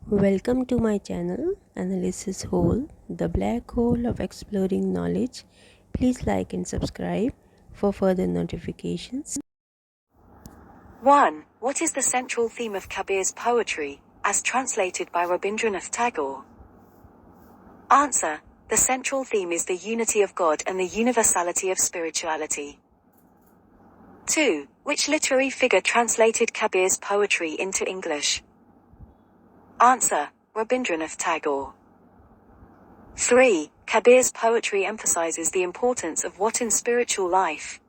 Welcome to my channel, Analysis Hole, the black hole of exploring knowledge. Please like and subscribe for further notifications. 1. What is the central theme of Kabir's poetry, as translated by Rabindranath Tagore? Answer. The central theme is the unity of God and the universality of spirituality. 2. Which literary figure translated Kabir's poetry into English? Answer. Rabindranath Tagore. 3. Kabir's poetry emphasizes the importance of what in spiritual life?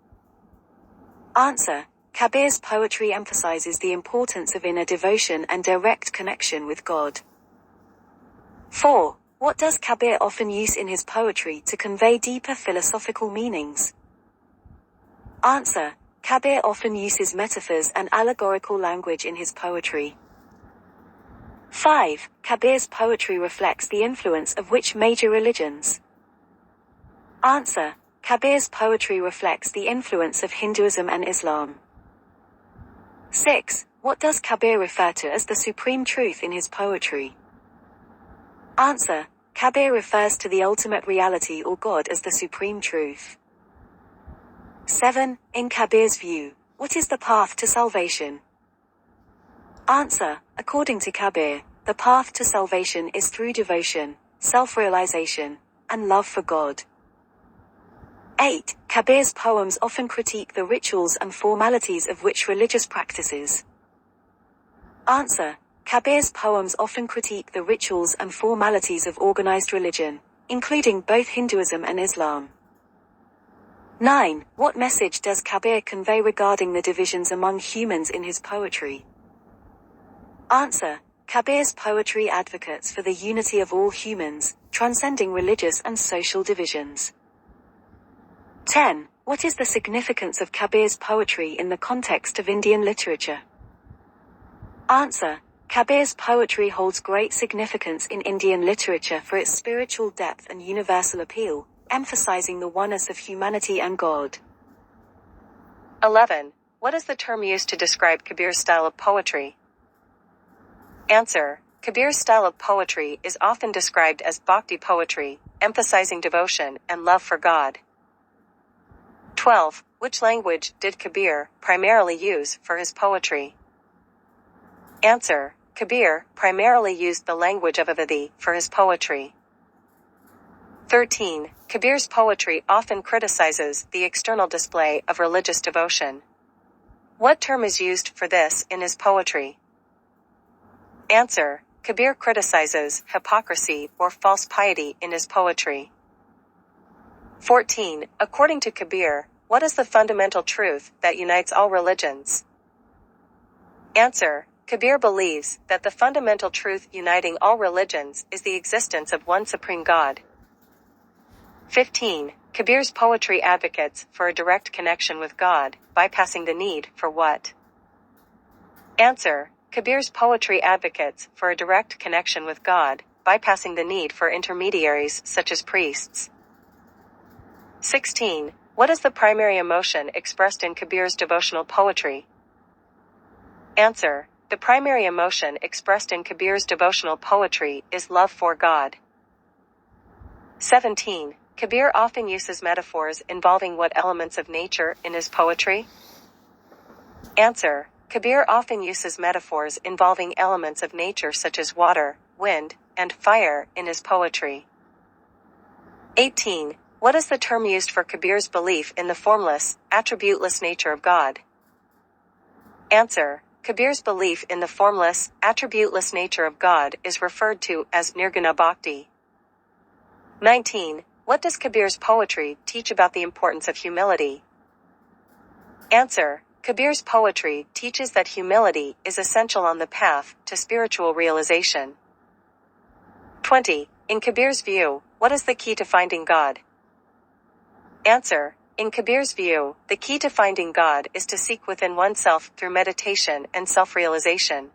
Answer. Kabir's poetry emphasizes the importance of inner devotion and direct connection with God. 4. What does Kabir often use in his poetry to convey deeper philosophical meanings? Answer. Kabir often uses metaphors and allegorical language in his poetry. 5. Kabir's poetry reflects the influence of which major religions? Answer. Kabir's poetry reflects the influence of Hinduism and Islam. 6. What does Kabir refer to as the supreme truth in his poetry? Answer. Kabir refers to the ultimate reality or God as the supreme truth. 7. In Kabir's view, what is the path to salvation? Answer. According to Kabir, the path to salvation is through devotion, self-realization, and love for God. 8. Kabir's poems often critique the rituals and formalities of which religious practices? Answer. Kabir's poems often critique the rituals and formalities of organized religion, including both Hinduism and Islam. 9. What message does Kabir convey regarding the divisions among humans in his poetry? Answer. Kabir's poetry advocates for the unity of all humans, transcending religious and social divisions. 10. What is the significance of Kabir's poetry in the context of Indian literature? Answer. Kabir's poetry holds great significance in Indian literature for its spiritual depth and universal appeal, emphasizing the oneness of humanity and God. 11. What is the term used to describe Kabir's style of poetry? Answer. Kabir's style of poetry is often described as bhakti poetry, emphasizing devotion and love for God. 12. Which language did Kabir primarily use for his poetry? Answer. Kabir primarily used the language of Avidhi for his poetry. 13. Kabir's poetry often criticizes the external display of religious devotion. What term is used for this in his poetry? Answer. Kabir criticizes hypocrisy or false piety in his poetry. 14. According to Kabir, what is the fundamental truth that unites all religions? Answer. Kabir believes that the fundamental truth uniting all religions is the existence of one supreme God. 15. Kabir's poetry advocates for a direct connection with God, bypassing the need for what? Answer. Kabir's poetry advocates for a direct connection with God, bypassing the need for intermediaries such as priests. 16. What is the primary emotion expressed in Kabir's devotional poetry? Answer. The primary emotion expressed in Kabir's devotional poetry is love for God. 17. Kabir often uses metaphors involving what elements of nature in his poetry? Answer. Kabir often uses metaphors involving elements of nature such as water, wind, and fire in his poetry. 18. What is the term used for Kabir's belief in the formless, attributeless nature of God? Answer. Kabir's belief in the formless, attributeless nature of God is referred to as nirguna bhakti. 19. What does Kabir's poetry teach about the importance of humility? Answer. Kabir's poetry teaches that humility is essential on the path to spiritual realization. 20. In Kabir's view, what is the key to finding God? Answer. In Kabir's view, the key to finding God is to seek within oneself through meditation and self-realization.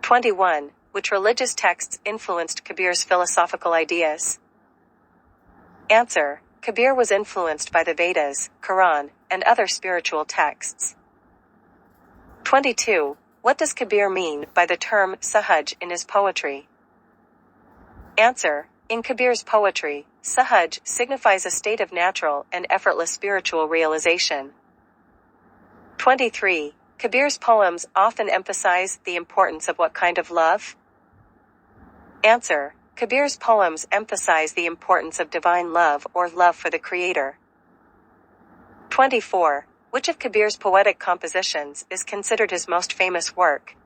21. Which religious texts influenced Kabir's philosophical ideas? Answer. Kabir was influenced by the Vedas, Quran, and other spiritual texts. 22. what does Kabir mean by the term sahaj in his poetry? Answer. In Kabir's poetry, sahaj signifies a state of natural and effortless spiritual realization. 23. Kabir's poems often emphasize the importance of what kind of love? Answer. Kabir's poems emphasize the importance of divine love or love for the Creator. 24. Which of Kabir's poetic compositions is considered his most famous work?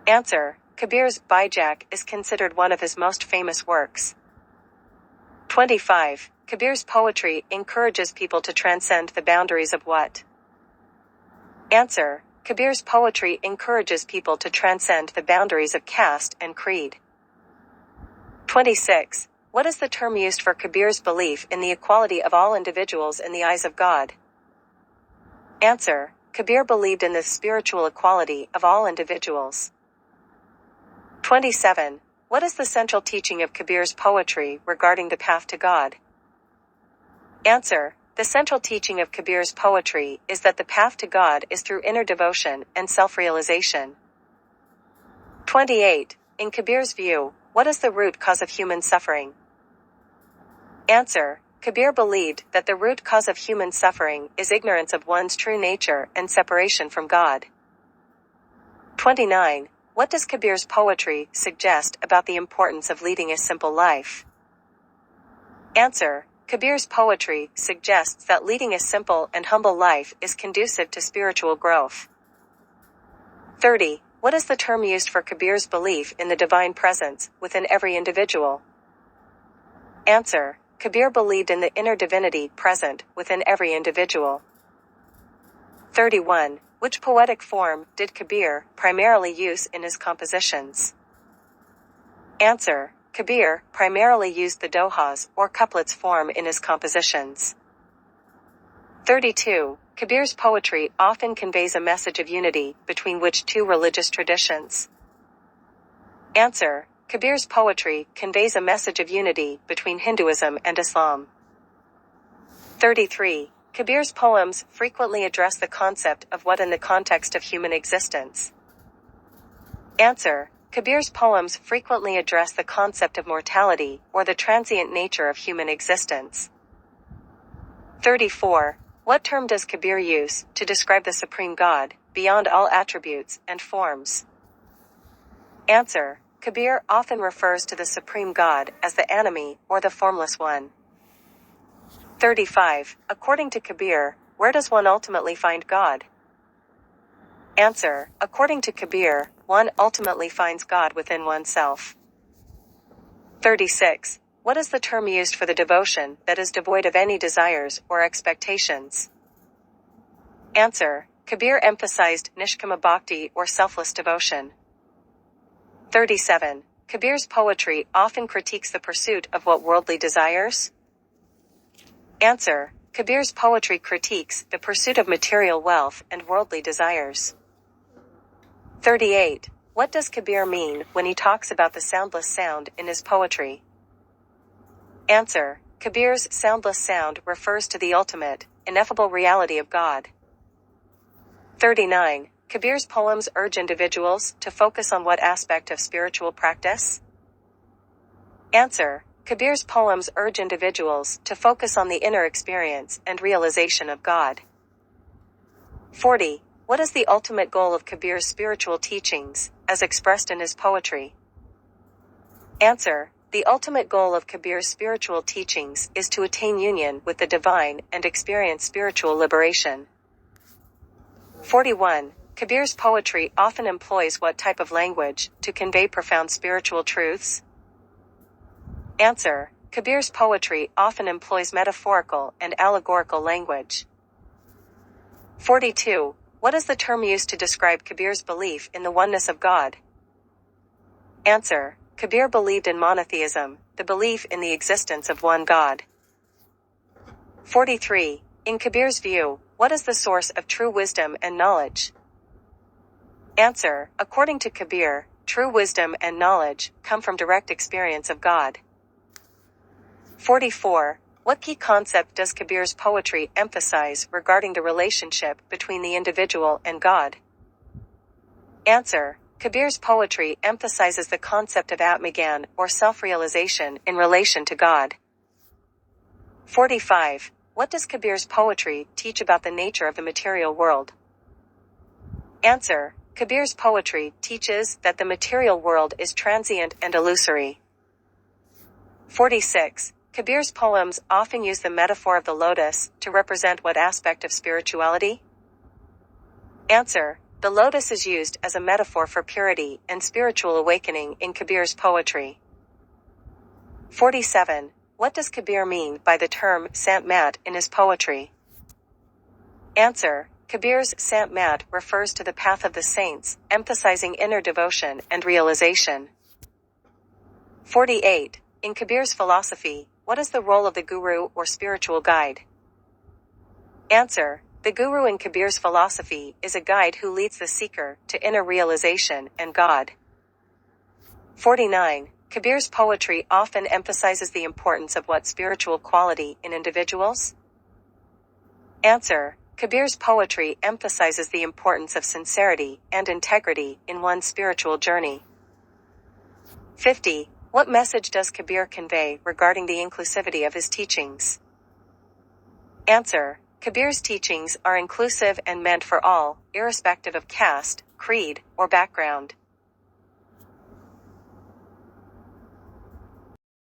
Answer. Kabir's Bijak is considered one of his most famous works. 25. Kabir's poetry encourages people to transcend the boundaries of what? Answer. Kabir's poetry encourages people to transcend the boundaries of caste and creed. 26. What is the term used for Kabir's belief in the equality of all individuals in the eyes of God? Answer. Kabir believed in the spiritual equality of all individuals. 27. What is the central teaching of Kabir's poetry regarding the path to God? Answer. The central teaching of Kabir's poetry is that the path to God is through inner devotion and self-realization. 28. In Kabir's view, what is the root cause of human suffering? Answer. Kabir believed that the root cause of human suffering is ignorance of one's true nature and separation from God. 29. What does Kabir's poetry suggest about the importance of leading a simple life? Answer. Kabir's poetry suggests that leading a simple and humble life is conducive to spiritual growth. 30. What is the term used for Kabir's belief in the divine presence within every individual? Answer. Kabir believed in the inner divinity present within every individual. 31. Which poetic form did Kabir primarily use in his compositions? Answer. Kabir primarily used the dohas or couplets form in his compositions. 32. Kabir's poetry often conveys a message of unity between which two religious traditions? Answer. Kabir's poetry conveys a message of unity between Hinduism and Islam. 33. Kabir's poems frequently address the concept of what in the context of human existence? Answer. Kabir's poems frequently address the concept of mortality or the transient nature of human existence. 34. What term does Kabir use to describe the Supreme God, beyond all attributes and forms? Answer. Kabir often refers to the Supreme God as the Anami or the Formless One. 35. According to Kabir, where does one ultimately find God? Answer. According to Kabir, one ultimately finds God within oneself. 36. What is the term used for the devotion that is devoid of any desires or expectations? Answer. Kabir emphasized Nishkama Bhakti or selfless devotion. 37. Kabir's poetry often critiques the pursuit of what worldly desires? Answer. Kabir's poetry critiques the pursuit of material wealth and worldly desires. 38. What does Kabir mean when he talks about the soundless sound in his poetry? Answer. Kabir's soundless sound refers to the ultimate, ineffable reality of God. 39. Kabir's poems urge individuals to focus on what aspect of spiritual practice? Answer. Kabir's poems urge individuals to focus on the inner experience and realization of God. 40. What is the ultimate goal of Kabir's spiritual teachings, as expressed in his poetry? Answer. The ultimate goal of Kabir's spiritual teachings is to attain union with the divine and experience spiritual liberation. 41. Kabir's poetry often employs what type of language to convey profound spiritual truths? Answer. Kabir's poetry often employs metaphorical and allegorical language. 42. What is the term used to describe Kabir's belief in the oneness of God? Answer. Kabir believed in monotheism, the belief in the existence of one God. 43. In Kabir's view, what is the source of true wisdom and knowledge? Answer. According to Kabir, true wisdom and knowledge come from direct experience of God. 44. What key concept does Kabir's poetry emphasize regarding the relationship between the individual and God? Answer. Kabir's poetry emphasizes the concept of Atmagyan, or self-realization, in relation to God. 45. What does Kabir's poetry teach about the nature of the material world? Answer. Kabir's poetry teaches that the material world is transient and illusory. 46. Kabir's poems often use the metaphor of the lotus to represent what aspect of spirituality? Answer. The lotus is used as a metaphor for purity and spiritual awakening in Kabir's poetry. 47. What does Kabir mean by the term Sant Mat in his poetry? Answer. Kabir's Sant Mat refers to the path of the saints, emphasizing inner devotion and realization. 48. In Kabir's philosophy, what is the role of the guru or spiritual guide? Answer. The guru in Kabir's philosophy is a guide who leads the seeker to inner realization and God. 49. Kabir's poetry often emphasizes the importance of what spiritual quality in individuals? Answer. Kabir's poetry emphasizes the importance of sincerity and integrity in one's spiritual journey. 50. What message does Kabir convey regarding the inclusivity of his teachings? Answer. Kabir's teachings are inclusive and meant for all, irrespective of caste, creed, or background.